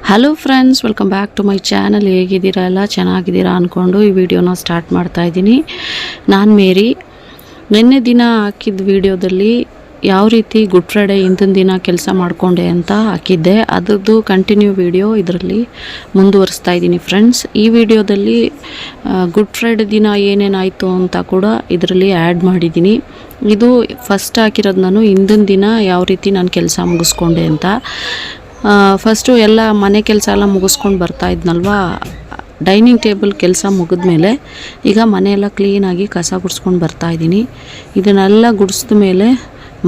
Hello friends, welcome back to my channel. ಹೇಗಿದ್ದೀರಾ? ಎಲ್ಲ ಚೆನ್ನಾಗಿದ್ದೀರಾ ಅಂದ್ಕೊಂಡು ಈ ವಿಡಿಯೋನ ಸ್ಟಾರ್ಟ್ ಮಾಡ್ತಾ ಇದ್ದೀನಿ. ನಾನು ಮೇರಿ. ನಿನ್ನೆ ದಿನ ಹಾಕಿದ ವಿಡಿಯೋದಲ್ಲಿ ಯಾವ ರೀತಿ ಗುಡ್ ಫ್ರೈಡೇ ಹಿಂದಿನ ದಿನ ಕೆಲಸ ಮಾಡಿಕೊಂಡೆ ಅಂತ ಹಾಕಿದ್ದೆ. ಅದರದ್ದು ಕಂಟಿನ್ಯೂ ವಿಡಿಯೋ ಇದರಲ್ಲಿ ಮುಂದುವರಿಸ್ತಾ ಇದ್ದೀನಿ ಫ್ರೆಂಡ್ಸ್. ಈ ವಿಡಿಯೋದಲ್ಲಿ ಗುಡ್ ಫ್ರೈಡೇ ದಿನ ಏನೇನಾಯಿತು ಅಂತ ಕೂಡ ಇದರಲ್ಲಿ ಆ್ಯಡ್ ಮಾಡಿದ್ದೀನಿ. ಇದು ಫಸ್ಟ್ ಹಾಕಿರೋದು ನಾನು ಹಿಂದಿನ ದಿನ ಯಾವ ರೀತಿ ನಾನು ಕೆಲಸ ಮುಗಿಸ್ಕೊಂಡೆ ಅಂತ. ಫಸ್ಟು ಎಲ್ಲ ಮನೆ ಕೆಲಸ ಎಲ್ಲ ಮುಗಿಸ್ಕೊಂಡು ಬರ್ತಾ ಇದ್ನಲ್ವ, ಡೈನಿಂಗ್ ಟೇಬಲ್ ಕೆಲಸ ಮುಗಿದ್ಮೇಲೆ ಈಗ ಮನೆಯೆಲ್ಲ ಕ್ಲೀನಾಗಿ ಕಸ ಗುಡಿಸ್ಕೊಂಡು ಬರ್ತಾಯಿದ್ದೀನಿ. ಇದನ್ನೆಲ್ಲ ಗುಡಿಸಿದ ಮೇಲೆ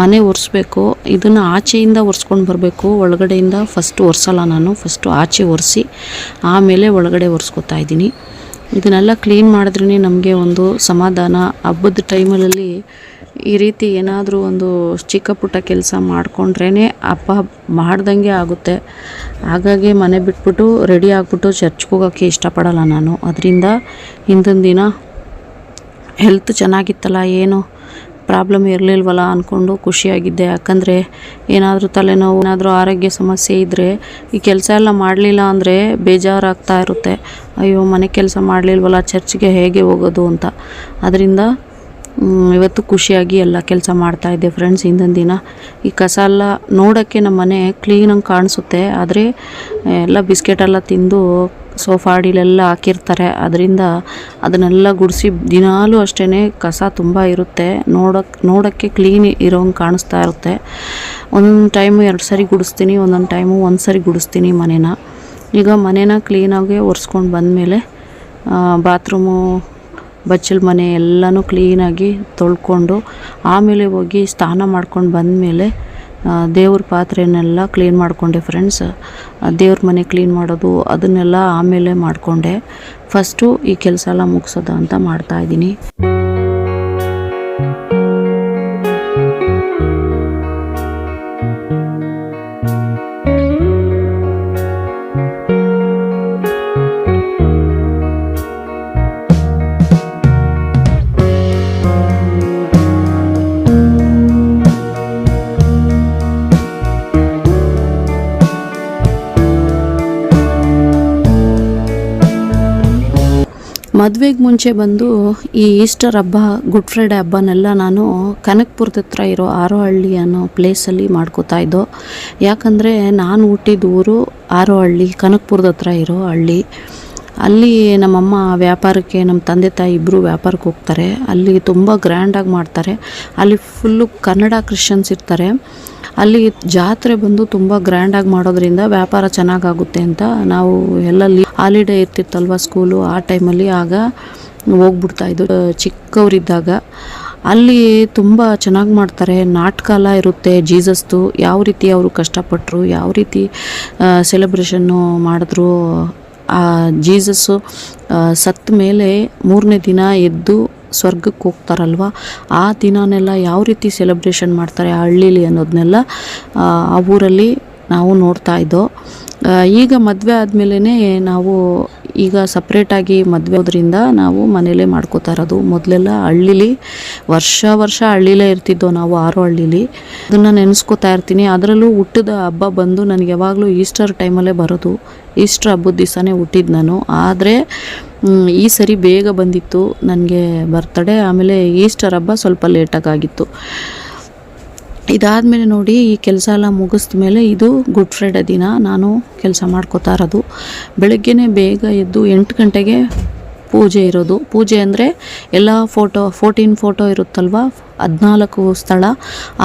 ಮನೆ ಒರೆಸ್ಬೇಕು. ಇದನ್ನು ಆಚೆಯಿಂದ ಒರೆಸ್ಕೊಂಡು ಬರಬೇಕು, ಒಳಗಡೆಯಿಂದ ಫಸ್ಟ್ ಒರೆಸಲ್ಲ ನಾನು. ಫಸ್ಟು ಆಚೆ ಒರೆಸಿ ಆಮೇಲೆ ಒಳಗಡೆ ಒರೆಸ್ಕೊತಾ ಇದ್ದೀನಿ. ಇದನ್ನೆಲ್ಲ ಕ್ಲೀನ್ ಮಾಡಿದ್ರೇ ನಮಗೆ ಒಂದು ಸಮಾಧಾನ. ಹಬ್ಬದ ಟೈಮಲ್ಲಿ ಈ ರೀತಿ ಏನಾದರೂ ಒಂದು ಚಿಕ್ಕ ಪುಟ್ಟ ಕೆಲಸ ಮಾಡಿಕೊಂಡ್ರೇ ಹಬ್ಬ ಮಾಡ್ದಂಗೆ ಆಗುತ್ತೆ. ಹಾಗಾಗಿ ಮನೆ ಬಿಟ್ಬಿಟ್ಟು ರೆಡಿ ಆಗಿಬಿಟ್ಟು ಚರ್ಚ್ಗೆ ಹೋಗೋಕ್ಕೆ ಇಷ್ಟಪಡಲ್ಲ ನಾನು. ಅದರಿಂದ ಹಿಂದಿನ ದಿನ ಹೆಲ್ತ್ ಚೆನ್ನಾಗಿತ್ತಲ್ಲ, ಏನು ಪ್ರಾಬ್ಲಮ್ ಇರಲಿಲ್ವಲ್ಲ ಅಂದ್ಕೊಂಡು ಖುಷಿಯಾಗಿದ್ದೆ. ಯಾಕಂದರೆ ಏನಾದರೂ ತಲೆನೋವು, ಏನಾದರೂ ಆರೋಗ್ಯ ಸಮಸ್ಯೆ ಇದ್ದರೆ ಈ ಕೆಲಸ ಎಲ್ಲ ಮಾಡಲಿಲ್ಲ ಅಂದರೆ ಬೇಜಾರಾಗ್ತಾ ಇರುತ್ತೆ. ಅಯ್ಯೋ, ಮನೆ ಕೆಲಸ ಮಾಡಲಿಲ್ವಲ್ಲ, ಚರ್ಚ್ಗೆ ಹೇಗೆ ಹೋಗೋದು ಅಂತ. ಅದರಿಂದ ಇವತ್ತು ಖುಷಿಯಾಗಿ ಎಲ್ಲ ಕೆಲಸ ಮಾಡ್ತಾಯಿದ್ದೆ ಫ್ರೆಂಡ್ಸ್. ಹಿಂದಿನ ದಿನ ಈ ಕಸ ಎಲ್ಲ ನೋಡೋಕ್ಕೆ ನಮ್ಮ ಮನೆ ಕ್ಲೀನಾಗಿ ಕಾಣಿಸುತ್ತೆ, ಆದರೆ ಎಲ್ಲ ಬಿಸ್ಕೆಟೆಲ್ಲ ತಿಂದು ಸೋಫಾ ಅಡಿಲೆಲ್ಲ ಹಾಕಿರ್ತಾರೆ. ಅದರಿಂದ ಅದನ್ನೆಲ್ಲ ಗುಡಿಸಿ ದಿನಾಲೂ ಅಷ್ಟೇ ಕಸ ತುಂಬ ಇರುತ್ತೆ. ನೋಡೋಕ್ಕೆ ಕ್ಲೀನ್ ಇರೋಂಗೆ ಕಾಣಿಸ್ತಾ ಇರುತ್ತೆ. ಒಂದೊಂದು ಟೈಮು 2 ಸರಿ ಗುಡಿಸ್ತೀನಿ, ಒಂದೊಂದು ಟೈಮು 1 ಸರಿ ಗುಡಿಸ್ತೀನಿ ಮನೇನ. ಈಗ ಮನೇನ ಕ್ಲೀನಾಗಿ ಒರೆಸ್ಕೊಂಡು ಬಂದಮೇಲೆ ಬಾತ್ರೂಮು, ಬಚ್ಚಲ ಮನೆ ಎಲ್ಲನೂ ಕ್ಲೀನಾಗಿ ತೊಳ್ಕೊಂಡು ಆಮೇಲೆ ಹೋಗಿ ಸ್ನಾನ ಮಾಡ್ಕೊಂಡು ಬಂದಮೇಲೆ ದೇವ್ರ ಪಾತ್ರೆನೆಲ್ಲ ಕ್ಲೀನ್ ಮಾಡಿಕೊಂಡೆ ಫ್ರೆಂಡ್ಸ್. ದೇವ್ರ ಮನೆ ಕ್ಲೀನ್ ಮಾಡೋದು ಅದನ್ನೆಲ್ಲ ಆಮೇಲೆ ಮಾಡಿಕೊಂಡೆ. ಫಸ್ಟು ಈ ಕೆಲಸ ಎಲ್ಲ ಮುಗಿಸೋದು ಅಂತ ಮಾಡ್ತಾಯಿದ್ದೀನಿ. ಮದುವೆಗೆ ಮುಂಚೆ ಬಂದು ಈ ಈಸ್ಟರ್ ಹಬ್ಬ, ಗುಡ್ ಫ್ರೈಡೇ ಹಬ್ಬನೆಲ್ಲ ನಾನು ಕನಕಪುರದ ಹತ್ರ ಇರೋ ಆರೋಹಳ್ಳಿ ಅನ್ನೋ ಪ್ಲೇಸಲ್ಲಿ ಮಾಡ್ಕೋತಾ ಇದ್ದೋ. ಯಾಕಂದರೆ ನಾನು ಹುಟ್ಟಿದ ಊರು ಆರೋಹಳ್ಳಿ, ಕನಕಪುರದ ಹತ್ರ ಇರೋ ಹಳ್ಳಿ. ಅಲ್ಲಿ ನಮ್ಮಮ್ಮ ವ್ಯಾಪಾರಕ್ಕೆ, ನಮ್ಮ ತಂದೆ ತಾಯಿ ಇಬ್ಬರು ವ್ಯಾಪಾರಕ್ಕೆ ಹೋಗ್ತಾರೆ. ಅಲ್ಲಿ ತುಂಬ ಗ್ರ್ಯಾಂಡಾಗಿ ಮಾಡ್ತಾರೆ. ಅಲ್ಲಿ ಫುಲ್ಲು ಕನ್ನಡ ಕ್ರಿಶ್ಚಿಯನ್ಸ್ ಇರ್ತಾರೆ. ಅಲ್ಲಿ ಜಾತ್ರೆ ಬಂದು ತುಂಬ ಗ್ರ್ಯಾಂಡಾಗಿ ಮಾಡೋದ್ರಿಂದ ವ್ಯಾಪಾರ ಚೆನ್ನಾಗಾಗುತ್ತೆ ಅಂತ ನಾವು ಎಲ್ಲ ಹಾಲಿಡೇ ಇರ್ತಿತ್ತಲ್ವ ಸ್ಕೂಲು, ಆ ಟೈಮಲ್ಲಿ ಆಗ ಹೋಗ್ಬಿಡ್ತಾಯಿದ್ದು ಚಿಕ್ಕವರಿದ್ದಾಗ. ಅಲ್ಲಿ ತುಂಬ ಚೆನ್ನಾಗಿ ಮಾಡ್ತಾರೆ. ನಾಟಕ ಎಲ್ಲ ಇರುತ್ತೆ ಜೀಸಸ್ದು, ಯಾವ ರೀತಿ ಅವರು ಕಷ್ಟಪಟ್ಟರು, ಯಾವ ರೀತಿ ಸೆಲೆಬ್ರೇಷನ್ನು ಮಾಡಿದ್ರು. ಜೀಸಸ್ಸು ಸತ್ತ ಮೇಲೆ 3ನೇ ದಿನ ಎದ್ದು ಸ್ವರ್ಗಕ್ಕೆ ಹೋಗ್ತಾರಲ್ವ, ಆ ದಿನನೆಲ್ಲ ಯಾವ ರೀತಿ ಸೆಲೆಬ್ರೇಷನ್ ಮಾಡ್ತಾರೆ ಆ ಹಳ್ಳೀಲಿ ಅನ್ನೋದನ್ನೆಲ್ಲ ಆ ಊರಲ್ಲಿ ನಾವು ನೋಡ್ತಾ ಇದ್ದೋ. ಈಗ ಮದುವೆ ಆದಮೇಲೆ ನಾವು ಈಗ ಸಪ್ರೇಟಾಗಿ ಮದುವೆ ಆದ್ರಿಂದ ನಾವು ಮನೇಲೇ ಮಾಡ್ಕೋತಾ ಇರೋದು. ಮೊದಲೆಲ್ಲ ಹಳ್ಳೀಲಿ ವರ್ಷ ಹಳ್ಳೀಲೇ ಇರ್ತಿದ್ದೋ ನಾವು, ಆರೋಹಳ್ಳಿಲಿ. ಅದನ್ನು ನೆನೆಸ್ಕೋತಾ ಇರ್ತೀನಿ. ಅದರಲ್ಲೂ ಹುಟ್ಟಿದ ಹಬ್ಬ ಬಂದು ನನಗೆ ಯಾವಾಗಲೂ ಈಸ್ಟರ್ ಟೈಮಲ್ಲೇ ಬರೋದು. ಈಸ್ಟರ್ ಹಬ್ಬದ ದಿವಸನೇ ಹುಟ್ಟಿದ್ದು ನಾನು. ಆದರೆ ಈ ಸರಿ ಬೇಗ ಬಂದಿತ್ತು ನನಗೆ ಬರ್ತಡೇ. ಆಮೇಲೆ ಈಸ್ಟರ್ ಹಬ್ಬ ಸ್ವಲ್ಪ ಲೇಟಾಗಿತ್ತು. ಇದಾದಮೇಲೆ ನೋಡಿ, ಈ ಕೆಲಸ ಎಲ್ಲ ಮುಗಿಸ್ದ ಮೇಲೆ ಇದು ಗುಡ್ ಫ್ರೈಡೇ ದಿನ ನಾನು ಕೆಲಸ ಮಾಡ್ಕೋತಾ ಇರೋದು. ಬೆಳಗ್ಗೆನೇ ಬೇಗ ಎದ್ದು 8 ಗಂಟೆಗೆ ಪೂಜೆ ಇರೋದು. ಪೂಜೆ ಅಂದರೆ ಎಲ್ಲ 14 ಫೋಟೋ ಇರುತ್ತಲ್ವ, 14 ಸ್ಥಳ.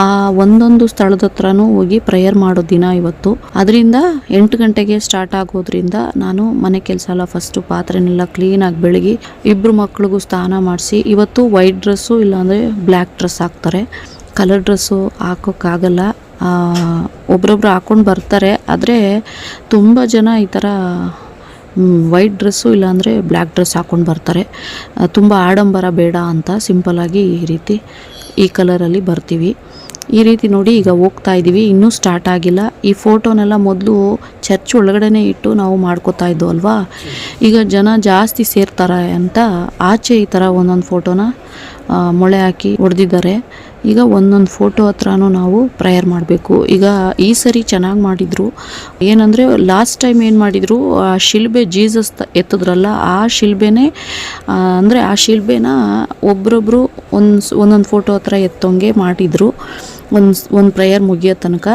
ಆ ಒಂದೊಂದು ಸ್ಥಳದ ಹತ್ರನೂ ಹೋಗಿ ಪ್ರೇಯರ್ ಮಾಡೋ ದಿನ ಇವತ್ತು. ಅದರಿಂದ 8 ಗಂಟೆಗೆ ಸ್ಟಾರ್ಟ್ ಆಗೋದ್ರಿಂದ ನಾನು ಮನೆ ಕೆಲಸ ಎಲ್ಲ ಫಸ್ಟು ಪಾತ್ರೆನೆಲ್ಲ ಕ್ಲೀನಾಗಿ ಬೆಳಗಿ 2 ಮಕ್ಳಿಗೂ ಸ್ನಾನ ಮಾಡಿಸಿ. ಇವತ್ತು ವೈಟ್ ಡ್ರೆಸ್ಸು ಇಲ್ಲಾಂದರೆ ಬ್ಲ್ಯಾಕ್ ಡ್ರೆಸ್ ಹಾಕ್ತಾರೆ. ಕಲರ್ ಡ್ರೆಸ್ಸು ಹಾಕೋಕ್ಕಾಗಲ್ಲ. ಒಬ್ರೊಬ್ರು ಹಾಕ್ಕೊಂಡು ಬರ್ತಾರೆ, ಆದರೆ ತುಂಬ ಜನ ಈ ಥರ ವೈಟ್ ಡ್ರೆಸ್ಸು ಇಲ್ಲಾಂದರೆ ಬ್ಲ್ಯಾಕ್ ಡ್ರೆಸ್ ಹಾಕ್ಕೊಂಡು ಬರ್ತಾರೆ. ತುಂಬ ಆಡಂಬರ ಬೇಡ ಅಂತ ಸಿಂಪಲ್ಲಾಗಿ ಈ ರೀತಿ ಈ ಕಲರಲ್ಲಿ ಬರ್ತೀವಿ. ಈ ರೀತಿ ನೋಡಿ ಈಗ ಹೋಗ್ತಾ ಇದ್ದೀವಿ, ಇನ್ನೂ ಸ್ಟಾರ್ಟ್ ಆಗಿಲ್ಲ. ಈ ಫೋಟೋನೆಲ್ಲ ಮೊದಲು ಚರ್ಚ್ ಒಳಗಡೆನೇ ಇಟ್ಟು ನಾವು ಮಾಡ್ಕೋತಾ ಇದ್ದೋ ಅಲ್ವಾ. ಈಗ ಜನ ಜಾಸ್ತಿ ಸೇರ್ತಾರೆ ಅಂತ ಆಚೆ ಈ ಥರ ಒಂದೊಂದು ಫೋಟೋನ ಮೊಳೆ ಹಾಕಿ ಹೊಡೆದಿದ್ದಾರೆ. ಈಗ ಒಂದೊಂದು ಫೋಟೋ ಹತ್ರನೂ ನಾವು ಪ್ರೇಯರ್ ಮಾಡಬೇಕು. ಈಗ ಈ ಸರಿ ಚೆನ್ನಾಗಿ ಮಾಡಿದರು. ಏನಂದರೆ ಲಾಸ್ಟ್ ಟೈಮ್ ಏನು ಮಾಡಿದರು, ಆ ಶಿಲ್ಬೆ ಜೀಸಸ್ ಎತ್ತಿದ್ರಲ್ಲ, ಆ ಶಿಲ್ಬೆನೇ ಅಂದರೆ ಆ ಶಿಲ್ಬೆನ ಒಬ್ಬರೊಬ್ಬರು ಒಂದೊಂದು ಫೋಟೋ ಹತ್ರ ಎತ್ತೋಂಗೆ ಮಾಡಿದರು ಒಂದು ಪ್ರೇಯರ್ ಮುಗಿಯೋ ತನಕ.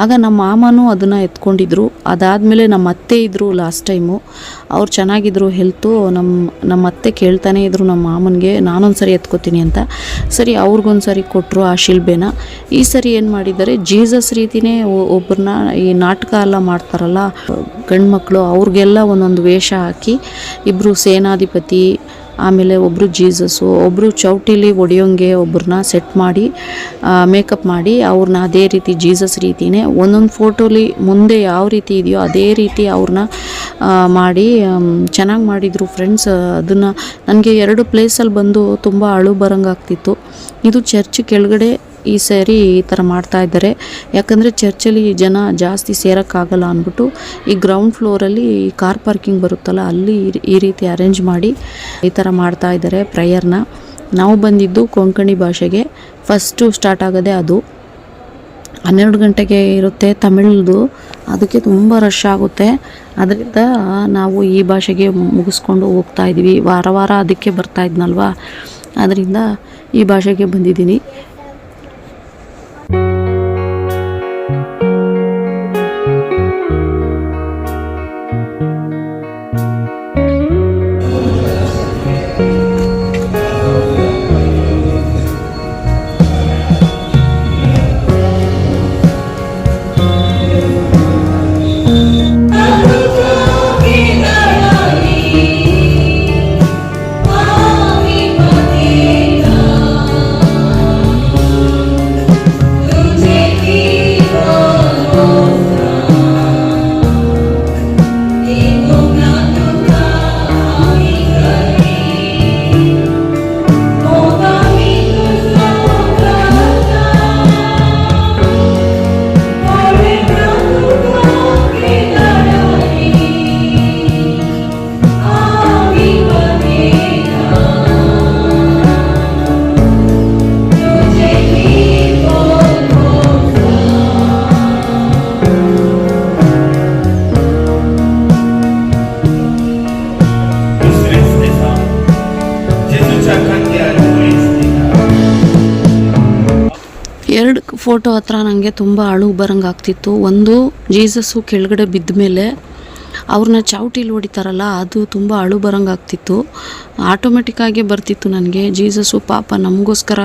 ಆಗ ನಮ್ಮ ಮಾಮನೂ ಅದನ್ನು ಎತ್ಕೊಂಡಿದ್ರು. ಅದಾದಮೇಲೆ ನಮ್ಮ ಅತ್ತೆ ಇದ್ದರು ಲಾಸ್ಟ್ ಟೈಮು, ಅವ್ರು ಚೆನ್ನಾಗಿದ್ರು ಹೆಲ್ತು. ನಮ್ಮ ಅತ್ತೆ ಕೇಳ್ತಾನೆ ಇದ್ರು ನಮ್ಮ ಮಾಮನಿಗೆ, ನಾನೊಂದು ಸರಿ ಎತ್ಕೋತೀನಿ ಅಂತ. ಸರಿ ಅವ್ರಿಗೊಂದು ಸರಿ ಕೊಟ್ಟರು ಆ ಶಿಲ್ಬೆನ. ಈ ಸರಿ ಏನು ಮಾಡಿದ್ದಾರೆ, ಜೀಸಸ್ ರೀತಿಯೇ ಒಬ್ಬರನ್ನ ಈ ನಾಟಕ ಎಲ್ಲ ಮಾಡ್ತಾರಲ್ಲ ಗಂಡು ಮಕ್ಕಳು, ಅವ್ರಿಗೆಲ್ಲ ಒಂದೊಂದು ವೇಷ ಹಾಕಿ ಇಬ್ಬರು ಸೇನಾಧಿಪತಿ, ಆಮೇಲೆ ಒಬ್ಬರು ಜೀಸಸ್ಸು, ಒಬ್ಬರು ಚೌಟಿಲಿ ಒಡೆಯೋಂಗೆ ಒಬ್ಬರನ್ನ ಸೆಟ್ ಮಾಡಿ ಮೇಕಪ್ ಮಾಡಿ ಅವ್ರನ್ನ ಅದೇ ರೀತಿ ಜೀಸಸ್ ರೀತಿಯೇ ಒಂದೊಂದು ಫೋಟೋಲಿ ಮುಂದೆ ಯಾವ ರೀತಿ ಇದೆಯೋ ಅದೇ ರೀತಿ ಅವ್ರನ್ನ ಮಾಡಿ ಚೆನ್ನಾಗಿ ಮಾಡಿದರು ಫ್ರೆಂಡ್ಸ್. ಅದನ್ನು ನನಗೆ 2 ಪ್ಲೇಸಲ್ಲಿ ಬಂದು ತುಂಬ ಅಳು ಬರೋಂಗಾಗ್ತಿತ್ತು. ಇದು ಚರ್ಚ್ ಕೆಳಗಡೆ ಈ ಸಾರಿ ಈ ಥರ ಮಾಡ್ತಾಯಿದ್ದಾರೆ. ಯಾಕಂದರೆ ಚರ್ಚಲ್ಲಿ ಜನ ಜಾಸ್ತಿ ಸೇರೋಕ್ಕಾಗಲ್ಲ ಅಂದ್ಬಿಟ್ಟು ಈ ಗ್ರೌಂಡ್ ಫ್ಲೋರಲ್ಲಿ ಕಾರ್ ಪಾರ್ಕಿಂಗ್ ಬರುತ್ತಲ್ಲ, ಅಲ್ಲಿ ಈ ರೀತಿ ಅರೇಂಜ್ ಮಾಡಿ ಈ ಥರ ಮಾಡ್ತಾಯಿದ್ದಾರೆ ಪ್ರೇಯರ್ನ. ನಾವು ಬಂದಿದ್ದು ಕೊಂಕಣಿ ಭಾಷೆಗೆ. ಫಸ್ಟು ಸ್ಟಾರ್ಟ್ ಆಗೋದೇ ಅದು 12 ಗಂಟೆಗೆ ಇರುತ್ತೆ ತಮಿಳ್ದು. ಅದಕ್ಕೆ ತುಂಬ ರಶ್ ಆಗುತ್ತೆ. ಅದರಿಂದ ನಾವು ಈ ಭಾಷೆಗೆ ಮುಗಿಸ್ಕೊಂಡು ಹೋಗ್ತಾಯಿದ್ವಿ. ವಾರ ಅದಕ್ಕೆ ಬರ್ತಾಯಿದ್ನಲ್ವ, ಅದರಿಂದ ಈ ಭಾಷೆಗೆ ಬಂದಿದ್ದೀನಿ. ಫೋಟೋ ಹತ್ರ ನನಗೆ ತುಂಬ ಅಳು ಬರೋಂಗಾಗ್ತಿತ್ತು. ಒಂದು ಜೀಸಸ್ಸು ಕೆಳಗಡೆ ಬಿದ್ದ ಮೇಲೆ ಅವ್ರನ್ನ ಚಾವಟಿಲಿ ಹೊಡಿತಾರಲ್ಲ, ಅದು ತುಂಬ ಅಳು ಬರೋಂಗಾಗ್ತಿತ್ತು. ಆಟೋಮೆಟಿಕ್ಕಾಗಿ ಬರ್ತಿತ್ತು ನನಗೆ. ಜೀಸಸ್ಸು ಪಾಪ ನಮಗೋಸ್ಕರ,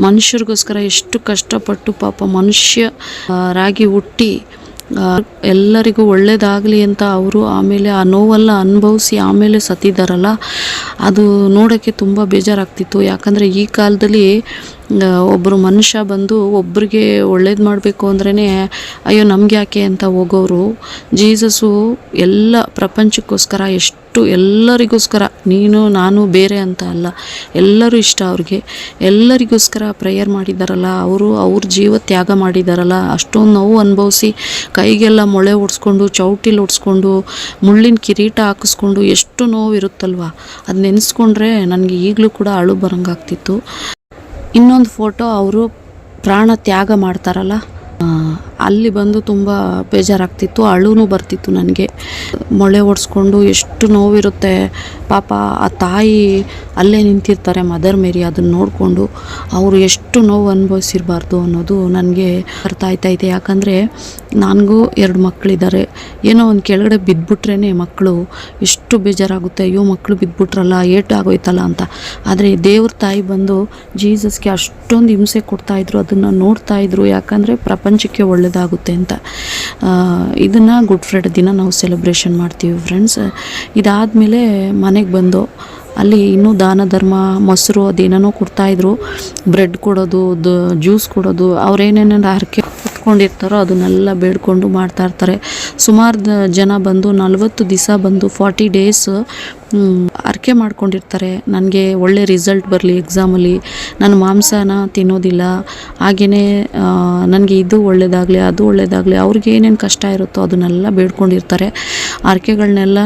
ಮನುಷ್ಯರಿಗೋಸ್ಕರ ಎಷ್ಟು ಕಷ್ಟಪಟ್ಟು ಪಾಪ ಮನುಷ್ಯರಾಗಿ ಹುಟ್ಟಿ ಎಲ್ಲರಿಗೂ ಒಳ್ಳೇದಾಗಲಿ ಅಂತ ಅವರು ಆಮೇಲೆ ಆ ನೋವೆಲ್ಲ ಅನುಭವಿಸಿ ಆಮೇಲೆ ಸತ್ತಿದ್ದಾರಲ್ಲ, ಅದು ನೋಡೋಕ್ಕೆ ತುಂಬ ಬೇಜಾರಾಗ್ತಿತ್ತು. ಯಾಕಂದರೆ ಈ ಕಾಲದಲ್ಲಿ ಒಬ್ಬರು ಮನುಷ್ಯ ಬಂದು ಒಬ್ರಿಗೆ ಒಳ್ಳೇದು ಮಾಡಬೇಕು ಅಂದ್ರೇ ಅಯ್ಯೋ ನಮ್ಗೆ ಯಾಕೆ ಅಂತ ಹೋಗೋರು. ಜೀಸಸ್ಸು ಎಲ್ಲ ಪ್ರಪಂಚಕ್ಕೋಸ್ಕರ ಎಲ್ಲರಿಗೋಸ್ಕರ, ನೀನು ನಾನು ಬೇರೆ ಅಂತ ಅಲ್ಲ, ಎಲ್ಲರೂ ಇಷ್ಟ ಅವ್ರಿಗೆ, ಎಲ್ಲರಿಗೋಸ್ಕರ ಪ್ರೇಯರ್ ಮಾಡಿದ್ದಾರಲ್ಲ, ಅವ್ರ ಜೀವ ತ್ಯಾಗ ಮಾಡಿದ್ದಾರಲ್ಲ, ಅಷ್ಟೊಂದು ನೋವು ಅನುಭವಿಸಿ ಕೈಗೆಲ್ಲ ಮೊಳೆ ಹೊಡ್ಸ್ಕೊಂಡು ಚೌಟಿಲಿ ಹೊಡ್ಸ್ಕೊಂಡು ಮುಳ್ಳಿನ ಕಿರೀಟ ಹಾಕಿಸ್ಕೊಂಡು ಎಷ್ಟು ನೋವು ಇರುತ್ತಲ್ವ, ಅದು ನೆನೆಸ್ಕೊಂಡ್ರೆ ನನಗೆ ಈಗಲೂ ಕೂಡ ಅಳು ಬರೋಂಗಾಗ್ತಿತ್ತು. ಇನ್ನೊಂದು ಫೋಟೋ ಅವರು ಪ್ರಾಣ ತ್ಯಾಗ ಮಾಡ್ತಾರಲ್ಲ, ಅಲ್ಲಿ ಬಂದು ತುಂಬ ಬೇಜಾರಾಗ್ತಿತ್ತು, ಅಳುನೂ ಬರ್ತಿತ್ತು ನನಗೆ. ಮೊಳೆ ಹೊಡ್ಸ್ಕೊಂಡು ಎಷ್ಟು ನೋವಿರುತ್ತೆ ಪಾಪ. ಆ ತಾಯಿ ಅಲ್ಲೇ ನಿಂತಿರ್ತಾರೆ ಮದರ್ ಮೇರಿ, ಅದನ್ನು ನೋಡಿಕೊಂಡು ಅವರು ಎಷ್ಟು ನೋವು ಅನುಭವಿಸಿರಬಾರ್ದು ಅನ್ನೋದು ನನಗೆ ಅರ್ಥ ಆಯ್ತೈತೆ. ಯಾಕಂದರೆ ನನಗೂ 2 ಮಕ್ಕಳಿದ್ದಾರೆ. ಏನೋ ಒಂದು ಕೆಳಗಡೆ ಬಿದ್ದುಬಿಟ್ರೇ ಮಕ್ಕಳು ಎಷ್ಟು ಬೇಜಾರಾಗುತ್ತೆ, ಅಯ್ಯೋ ಮಕ್ಕಳು ಬಿದ್ದುಬಿಟ್ರಲ್ಲ, ಏಟು ಆಗೋಯ್ತಲ್ಲ ಅಂತ. ಆದರೆ ದೇವ್ರ ತಾಯಿ ಬಂದು ಜೀಸಸ್ಗೆ ಅಷ್ಟೊಂದು ಹಿಂಸೆ ಕೊಡ್ತಾಯಿದ್ರು, ಅದನ್ನು ನೋಡ್ತಾಯಿದ್ರು. ಯಾಕಂದರೆ ಪ್ರಪಂಚಕ್ಕೆ ಒಳ್ಳೆಯದಾಗುತ್ತೆ ಅಂತ. ಇದನ್ನು ಗುಡ್ ಫ್ರೈಡೆ ದಿನ ನಾವು ಸೆಲೆಬ್ರೇಷನ್ ಮಾಡ್ತೀವಿ ಫ್ರೆಂಡ್ಸ್. ಇದಾದಮೇಲೆ ಮನೆಗೆ ಬಂದು ಅಲ್ಲಿ ಇನ್ನೂ ದಾನ ಧರ್ಮ, ಮೊಸರು ಅದೇನೇನೋ ಕೊಡ್ತಾಯಿದ್ರು, ಬ್ರೆಡ್ ಕೊಡೋದು, ಜ್ಯೂಸ್ ಕೊಡೋದು, ಅವ್ರೇನೇನೋ ಹರಕೆ ಹೊತ್ಕೊಂಡಿರ್ತಾರೋ ಅದನ್ನೆಲ್ಲ ಬೇಡ್ಕೊಂಡು ಮಾಡ್ತಾಯಿರ್ತಾರೆ. ಸುಮಾರು ಜನ ಬಂದು 40 ದಿವಸ ಬಂದು 40 ಡೇಸ್ ಹರಕೆ ಮಾಡ್ಕೊಂಡಿರ್ತಾರೆ, ನನಗೆ ಒಳ್ಳೆ ರಿಸಲ್ಟ್ ಬರಲಿ ಎಕ್ಸಾಮಲ್ಲಿ, ನಾನು ಮಾಂಸನ ತಿನ್ನೋದಿಲ್ಲ, ಹಾಗೆಯೇ ನನಗೆ ಇದು ಒಳ್ಳೆಯದಾಗಲಿ ಅದು ಒಳ್ಳೆಯದಾಗಲಿ, ಅವ್ರಿಗೆ ಏನೇನು ಕಷ್ಟ ಇರುತ್ತೋ ಅದನ್ನೆಲ್ಲ ಬೇಡ್ಕೊಂಡಿರ್ತಾರೆ. ಹರಕೆಗಳನ್ನೆಲ್ಲ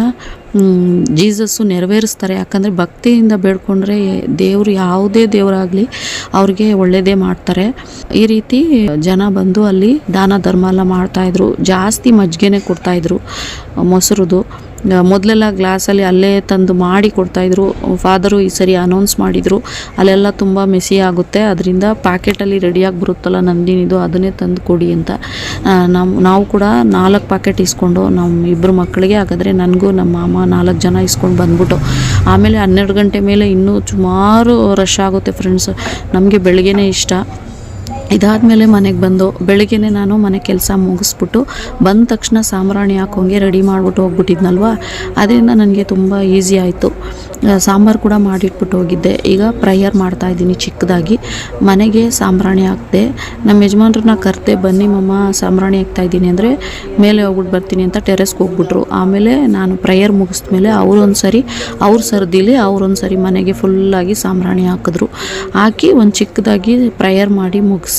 ಜೀಸಸ್ಸು ನೆರವೇರಿಸ್ತಾರೆ. ಯಾಕಂದರೆ ಭಕ್ತಿಯಿಂದ ಬೇಡ್ಕೊಂಡ್ರೆ ದೇವರು, ಯಾವುದೇ ದೇವರಾಗಲಿ ಅವ್ರಿಗೆ ಒಳ್ಳೆಯದೇ ಮಾಡ್ತಾರೆ. ಈ ರೀತಿ ಜನ ಬಂದು ಅಲ್ಲಿ ದಾನ ಧರ್ಮ ಎಲ್ಲ ಮಾಡ್ತಾಯಿದ್ರು. ಜಾಸ್ತಿ ಮಜ್ಜಿಗೆನೇ ಕೊಡ್ತಾಯಿದ್ರು, ಮೊಸರುದು. ಮೊದಲೆಲ್ಲ ಗ್ಲಾಸಲ್ಲಿ ಅಲ್ಲೇ ತಂದು ಮಾಡಿ ಕೊಡ್ತಾಯಿದ್ರು. ಫಾದರು ಈ ಸರಿ ಅನೌನ್ಸ್ ಮಾಡಿದರು, ಅಲ್ಲೆಲ್ಲ ತುಂಬ ಮೆಸಿ ಆಗುತ್ತೆ, ಅದರಿಂದ ಪ್ಯಾಕೆಟಲ್ಲಿ ರೆಡಿಯಾಗಿ ಬರುತ್ತಲ್ಲ ನಂದಿನಿದು, ಅದನ್ನೇ ತಂದು ಕೊಡಿ ಅಂತ. ನಾವು ಕೂಡ 4 ಪ್ಯಾಕೆಟ್ ಇಸ್ಕೊಂಡು ನಮ್ಮ 2 ಮಕ್ಕಳಿಗೆ, ಹಾಗಾದರೆ ನನಗೂ ನಮ್ಮ ಮಾಮ 4 ಜನ ಇಸ್ಕೊಂಡು ಬಂದ್ಬಿಟ್ಟು, ಆಮೇಲೆ 12 ಗಂಟೆ ಮೇಲೆ ಇನ್ನೂ ಸುಮಾರು ರಶ್ ಆಗುತ್ತೆ ಫ್ರೆಂಡ್ಸ್. ನಮಗೆ ಬೆಳಗ್ಗೆನೇ ಇಷ್ಟ. ಇದಾದಮೇಲೆ ಮನೆಗೆ ಬಂದು ಬೆಳಗ್ಗೆನೇ ನಾನು ಮನೆ ಕೆಲಸ ಮುಗಿಸ್ಬಿಟ್ಟು ಬಂದ ತಕ್ಷಣ ಸಾಂಬ್ರಾಣಿ ಹಾಕೋಂಗೆ ರೆಡಿ ಮಾಡಿಬಿಟ್ಟು ಹೋಗ್ಬಿಟ್ಟಿದ್ನಲ್ವ, ಅದರಿಂದ ನನಗೆ ತುಂಬ ಈಸಿ ಆಯಿತು. ಸಾಂಬಾರು ಕೂಡ ಮಾಡಿಟ್ಬಿಟ್ಟು ಹೋಗಿದ್ದೆ. ಈಗ ಪ್ರೇಯರ್ ಮಾಡ್ತಾಯಿದ್ದೀನಿ ಚಿಕ್ಕದಾಗಿ. ಮನೆಗೆ ಸಾಂಬ್ರಾಣಿ ಹಾಕಿದೆ. ನಮ್ಮ ಯಜಮಾನ್ರನ್ನ ಕರೆದೆ, ಬನ್ನಿ ಮಮ್ಮ ಸಾಂಬ್ರಾಣಿ ಹಾಕ್ತಾಯಿದ್ದೀನಿ ಅಂದರೆ ಮೇಲೆ ಹೋಗ್ಬಿಟ್ಟು ಬರ್ತೀನಿ ಅಂತ ಟೆರೆಸ್ಗೆ ಹೋಗ್ಬಿಟ್ರು. ಆಮೇಲೆ ನಾನು ಪ್ರೇಯರ್ ಮುಗಿಸ್ಮೇಲೆ ಅವರೊಂದು ಸರಿ ಅವ್ರ ಸರ್ದಿಲಿ ಅವರೊಂದು ಸರಿ ಮನೆಗೆ ಫುಲ್ಲಾಗಿ ಸಾಂಬ್ರಾಣಿ ಹಾಕಿದ್ರು. ಹಾಕಿ ಒಂದು ಚಿಕ್ಕದಾಗಿ ಪ್ರೇಯರ್ ಮಾಡಿ ಮುಗಿಸಿ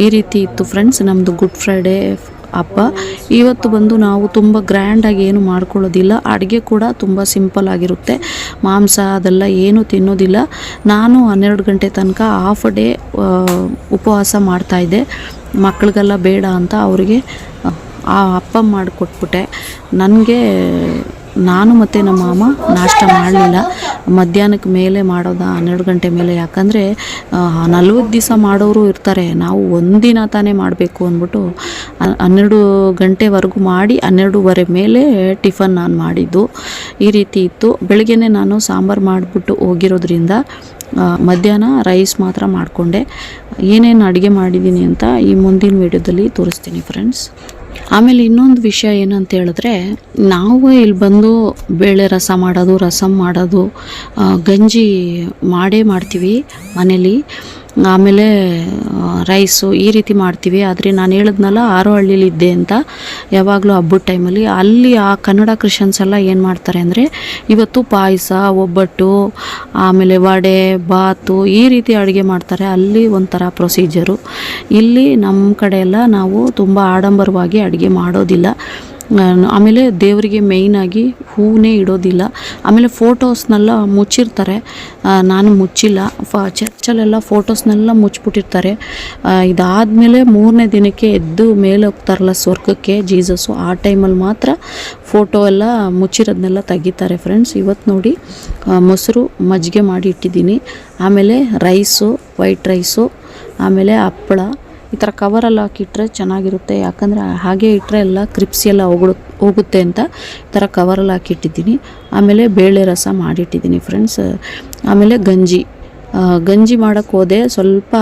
ಈ ರೀತಿ ಇತ್ತು ಫ್ರೆಂಡ್ಸ್ ನಮ್ಮದು ಗುಡ್ ಫ್ರೈಡೇ ಹಬ್ಬ. ಇವತ್ತು ಬಂದು ನಾವು ತುಂಬ ಗ್ರ್ಯಾಂಡಾಗಿ ಏನು ಮಾಡ್ಕೊಳ್ಳೋದಿಲ್ಲ. ಅಡುಗೆ ಕೂಡ ತುಂಬ ಸಿಂಪಲ್ ಆಗಿರುತ್ತೆ. ಮಾಂಸ ಅದೆಲ್ಲ ಏನು ತಿನ್ನೋದಿಲ್ಲ. ನಾನು 12 ಗಂಟೆ ತನಕ ಹಾಫ್ ಡೇ ಉಪವಾಸ ಮಾಡ್ತಾಯಿದ್ದೆ. ಮಕ್ಕಳಿಗೆಲ್ಲ ಬೇಡ ಅಂತ ಅವರಿಗೆ ಆ ಹಪ್ಪ ಮಾಡಿಕೊಟ್ಬಿಟ್ಟೆ. ನನಗೆ ನಾನು ಮತ್ತು ನಮ್ಮ ಮಾಮ ನಾಷ್ಟ ಮಾಡಲಿಲ್ಲ. ಮಧ್ಯಾಹ್ನಕ್ಕೆ ಮೇಲೆ ಮಾಡೋದ 12 ಗಂಟೆ ಮೇಲೆ, ಯಾಕಂದರೆ 40 ದಿವಸ ಮಾಡೋರು ಇರ್ತಾರೆ. ನಾವು ಒಂದಿನ ತಾನೇ ಮಾಡಬೇಕು ಅಂದ್ಬಿಟ್ಟು 12 ಗಂಟೆವರೆಗೂ ಮಾಡಿ 12:15 ಮೇಲೆ ಟಿಫನ್ ನಾನು ಮಾಡಿದ್ದು. ಈ ರೀತಿ ಇತ್ತು. ಬೆಳಗ್ಗೆನೇ ನಾನು ಸಾಂಬಾರು ಮಾಡಿಬಿಟ್ಟು ಹೋಗಿರೋದ್ರಿಂದ ಮಧ್ಯಾಹ್ನ ರೈಸ್ ಮಾತ್ರ ಮಾಡಿಕೊಂಡೆ. ಏನೇನು ಅಡುಗೆ ಮಾಡಿದ್ದೀನಿ ಅಂತ ಈ ಮುಂದಿನ ವೀಡಿಯೋದಲ್ಲಿ ತೋರಿಸ್ತೀನಿ ಫ್ರೆಂಡ್ಸ್. ಆಮೇಲೆ ಇನ್ನೊಂದು ವಿಷಯ ಏನಂತ ಹೇಳಿದ್ರೆ, ನಾವು ಇಲ್ಲಿ ಬಂದು ಬೇಳೆ ರಸ ಮಾಡೋದು, ರಸಮ್ ಮಾಡೋದು, ಗಂಜಿ ಮಾಡೇ ಮಾಡ್ತೀವಿ ಮನೇಲಿ. ಆಮೇಲೆ ರೈಸು ಈ ರೀತಿ ಮಾಡ್ತೀವಿ. ಆದರೆ ನಾನು ಹೇಳಿದ್ನಲ್ಲ ಹಾರೋಹಳ್ಳಿಲಿದ್ದೆ ಅಂತ, ಯಾವಾಗಲೂ ಹಬ್ಬದ ಟೈಮಲ್ಲಿ ಅಲ್ಲಿ ಆ ಕನ್ನಡ ಕ್ರಿಶ್ಚಿಯನ್ಸ್ ಎಲ್ಲ ಏನು ಮಾಡ್ತಾರೆ ಅಂದರೆ, ಇವತ್ತು ಪಾಯಸ, ಒಬ್ಬಟ್ಟು, ಆಮೇಲೆ ವಡೆ, ಬಾತು ಈ ರೀತಿ ಅಡುಗೆ ಮಾಡ್ತಾರೆ. ಅಲ್ಲಿ ಒಂಥರ ಪ್ರೊಸೀಜರು. ಇಲ್ಲಿ ನಮ್ಮ ಕಡೆ ಎಲ್ಲ ನಾವು ತುಂಬ ಆಡಂಬರವಾಗಿ ಅಡುಗೆ ಮಾಡೋದಿಲ್ಲ. ಆಮೇಲೆ ದೇವರಿಗೆ ಮೇಯ್ನಾಗಿ ಹೂವೇ ಇಡೋದಿಲ್ಲ. ಆಮೇಲೆ ಫೋಟೋಸ್ನೆಲ್ಲ ಮುಚ್ಚಿರ್ತಾರೆ. ನಾನು ಮುಚ್ಚಿಲ್ಲ. ಚರ್ಚಲ್ಲೆಲ್ಲ ಫೋಟೋಸ್ನೆಲ್ಲ ಮುಚ್ಚಿಬಿಟ್ಟಿರ್ತಾರೆ. ಇದಾದಮೇಲೆ 3ನೇ ದಿನಕ್ಕೆ ಎದ್ದು ಮೇಲೆ ಹೋಗ್ತಾರಲ್ಲ ಸ್ವರ್ಗಕ್ಕೆ ಜೀಸಸ್ಸು, ಆ ಟೈಮಲ್ಲಿ ಮಾತ್ರ ಫೋಟೋ ಎಲ್ಲ ಮುಚ್ಚಿರೋದನ್ನೆಲ್ಲ ತೆಗಿತಾರೆ ಫ್ರೆಂಡ್ಸ್. ಇವತ್ತು ನೋಡಿ ಮೊಸರು ಮಜ್ಜಿಗೆ ಮಾಡಿ ಇಟ್ಟಿದ್ದೀನಿ. ಆಮೇಲೆ ರೈಸು, ವೈಟ್ ರೈಸು, ಆಮೇಲೆ ಹಪ್ಪಳ. ಈ ಥರ ಕವರಲ್ಲಿ ಹಾಕಿಟ್ರೆ ಚೆನ್ನಾಗಿರುತ್ತೆ. ಯಾಕಂದರೆ ಹಾಗೆ ಇಟ್ಟರೆ ಎಲ್ಲ ಕ್ರಿಪ್ಸಿ ಎಲ್ಲ ಹೋಗುತ್ತೆ ಅಂತ ಈ ಥರ ಕವರಲ್ಲಿ ಹಾಕಿಟ್ಟಿದ್ದೀನಿ. ಆಮೇಲೆ ಬೇಳೆ ರಸ ಮಾಡಿಟ್ಟಿದ್ದೀನಿ ಫ್ರೆಂಡ್ಸ್. ಆಮೇಲೆ ಗಂಜಿ ಮಾಡೋಕ್ಕೆ ಹೋದೆ. ಸ್ವಲ್ಪ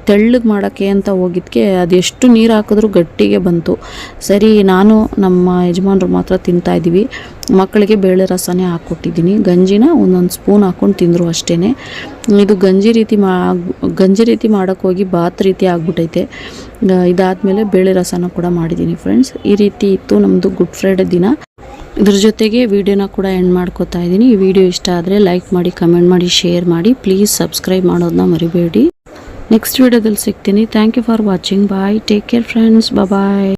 ತೆಳ್ಳಗೆ ಮಾಡೋಕ್ಕೆ ಅಂತ ಹೋಗಿದ್ದಕ್ಕೆ ಅದೆಷ್ಟು ನೀರು ಹಾಕಿದ್ರೂ ಗಟ್ಟಿಗೆ ಬಂತು. ಸರಿ, ನಾನು ನಮ್ಮ ಯಜಮಾನ್ರು ಮಾತ್ರ ತಿಂತಾಯಿದ್ದೀವಿ. ಮಕ್ಕಳಿಗೆ ಬೇಳೆ ರಸನೇ ಹಾಕ್ಕೊಟ್ಟಿದ್ದೀನಿ. ಗಂಜಿನ ಒಂದೊಂದು ಸ್ಪೂನ್ ಹಾಕ್ಕೊಂಡು ತಿಂದರು ಅಷ್ಟೇ. ಇದು ಗಂಜಿ ರೀತಿ ಮಾಡೋಕ್ಕೆ ಹೋಗಿ ಬಾತ್ ರೀತಿ ಆಗಿಬಿಟ್ಟೈತೆ. ಇದಾದಮೇಲೆ ಬೇಳೆ ರಸನ ಕೂಡ ಮಾಡಿದ್ದೀನಿ ಫ್ರೆಂಡ್ಸ್. ಈ ರೀತಿ ಇತ್ತು ನಮ್ಮದು ಗುಡ್ ಫ್ರೈಡೇ ದಿನ. ಇದ್ರ ಜೊತೆಗೆ ವಿಡಿಯೋನ ಕೂಡ ಎಂಡ್ ಮಾಡ್ಕೋತಾ ಇದ್ದೀನಿ. ಈ ವಿಡಿಯೋ ಇಷ್ಟ ಆದರೆ ಲೈಕ್ ಮಾಡಿ, ಕಮೆಂಟ್ ಮಾಡಿ, ಶೇರ್ ಮಾಡಿ. ಪ್ಲೀಸ್ ಸಬ್ಸ್ಕ್ರೈಬ್ ಮಾಡೋದನ್ನ ಮರಿಬೇಡಿ. ನೆಕ್ಸ್ಟ್ ವಿಡಿಯೋದಲ್ಲಿ ಸಿಗ್ತೀನಿ. Thank you for watching. Bye. Take care friends. Bye.